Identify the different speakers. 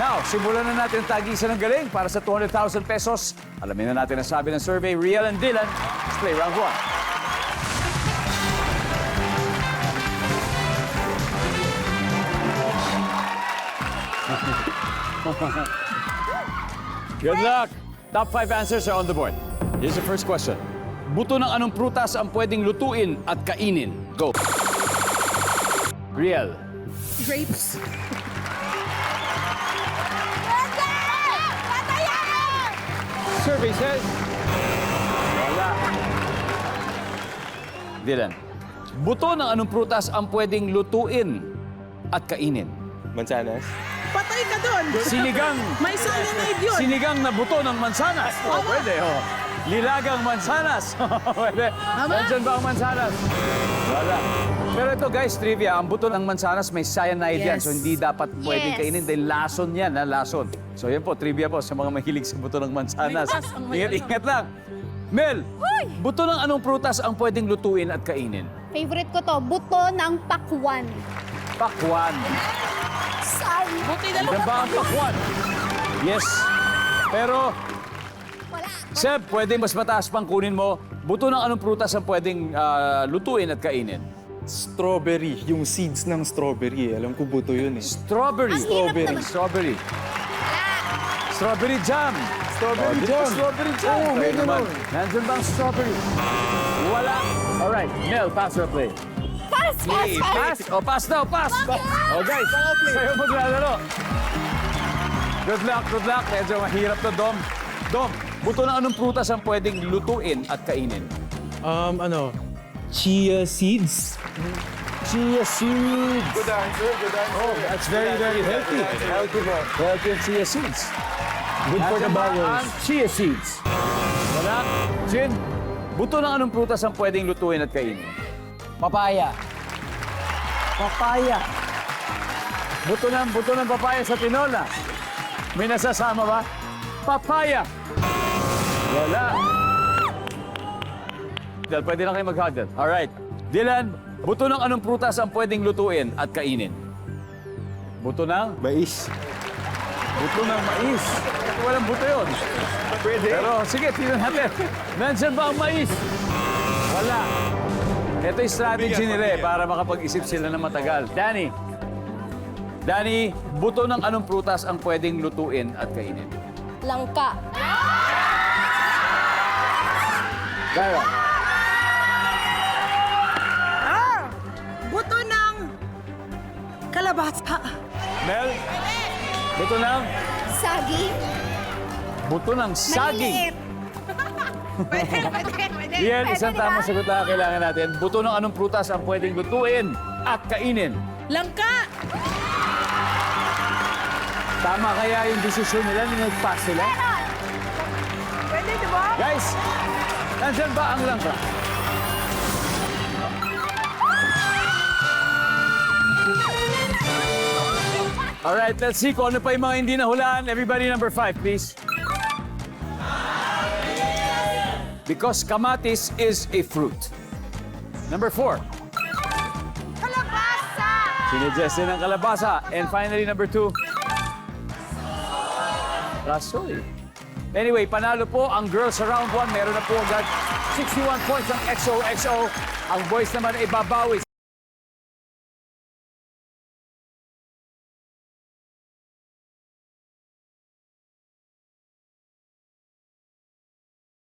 Speaker 1: Now, simulan na natin ang tagisan ng galing para sa 200,000 pesos. Alamin na natin ang sabi ng survey, Riel and Dylan. Let's play round 1. Good luck! Top 5 answers are on the board. Here's the first question. Buto ng anong prutas ang pwedeng lutuin at kainin? Go! Riel.
Speaker 2: Grapes.
Speaker 1: Survey says... Wala. Dylan. Buto ng anong prutas ang pwedeng lutuin at kainin?
Speaker 3: Mansanas.
Speaker 2: Patay ka doon.
Speaker 1: Sinigang.
Speaker 2: May cyanide yun.
Speaker 1: Sinigang na buto ng mansanas. Oh, pwede, oh. Lilagang mansanas. Pwede. Nandiyan ba ang mansanas? Wala. Pero ito guys, trivia, ang buto ng mansanas may cyanide yan. So hindi dapat pwedeng kainin dahil lason yan, ha? Lason. So yan po, trivia po sa mga mahilig sa buto ng mansanas. Ingat lang. Mel, buto ng anong prutas ang pwedeng lutuin at kainin?
Speaker 4: Favorite ko to, buto ng pakwan.
Speaker 1: Pakwan.
Speaker 4: Sorry.
Speaker 2: Buti na
Speaker 1: Diyan ba ang pakwan? Yes. Pero,
Speaker 4: Wala.
Speaker 1: Seb, pwede mas mataas pang kunin mo. Buto ng anong prutas ang pwedeng lutuin at kainin?
Speaker 3: Strawberry. Yung seeds ng strawberry. Alam ko buto yun eh.
Speaker 1: Strawberry.
Speaker 4: Strawberry.
Speaker 1: Strawberry. Strawberry jam.
Speaker 3: Strawberry
Speaker 1: Di ba
Speaker 3: jam.
Speaker 1: Strawberry jam.
Speaker 3: Oo, may
Speaker 1: Kayo naman.
Speaker 3: ganun.
Speaker 1: Nandun ba ang strawberry? Wala. Alright, Mel, pass or play?
Speaker 4: Pass, pass, pass.
Speaker 1: Pass? O, pass daw, pass. O, guys, sa'yo maglalaro. Good luck, good luck. Medyo mahirap to, Dom. Dom, buto ng anong prutas ang pwedeng lutuin at kainin?
Speaker 3: Chia seeds.
Speaker 1: Chia seeds.
Speaker 3: Good answer, good answer.
Speaker 1: Oh, that's very, very healthy.
Speaker 3: Healthy po.
Speaker 1: Healthy ang chia seeds.
Speaker 3: Good for the
Speaker 1: Nasaan ba
Speaker 3: bowels.
Speaker 1: ang chia seeds? Wala. Jin, buto ng anong prutas ang pwedeng lutuin at kainin?
Speaker 5: Papaya.
Speaker 1: Papaya. Buto ng papaya sa tinola. May nasasama ba? Papaya. Wala. Dahil pwede na kayo mag-huddle. Alright. Dylan, buto ng anong prutas ang pwedeng lutuin at kainin? Buto ng?
Speaker 3: Mais.
Speaker 1: Buto ng mais. Walang buto yun.
Speaker 3: Pwede.
Speaker 1: Pero sige, tingnan natin. Nandiyan ba ang mais? Wala. Ito yung strategy nila eh, para makapag-isip sila ng matagal. Danny. Danny, buto ng anong prutas ang pwedeng lutuin at kainin?
Speaker 4: Langka.
Speaker 1: Gara.
Speaker 2: Buto ng kalabasa.
Speaker 1: Mel? Buto ng?
Speaker 4: Saging.
Speaker 1: Buto ng saging.
Speaker 4: Maliit.
Speaker 2: Pwede.
Speaker 1: Riel, isang tamang sagot na kailangan natin. Buto ng anong prutas ang pwedeng lutuin at kainin?
Speaker 2: Langka.
Speaker 1: Tama kaya yung desisyon nila na nag-pass sila?
Speaker 2: Pwede, di ba?
Speaker 1: Guys, nandyan ba ang langka? Alright, let's see kung ano pa yung mga hindi nahulaan. Everybody, number 5, please. Because kamatis is a fruit. Number 4.
Speaker 2: Kalabasa.
Speaker 1: Sinadjust din ang kalabasa. And finally, number 2. Rasoy. Anyway, panalo po ang girls sa round 1. Meron na po agad 61 points ang XOXO. Ang boys naman ay babawi.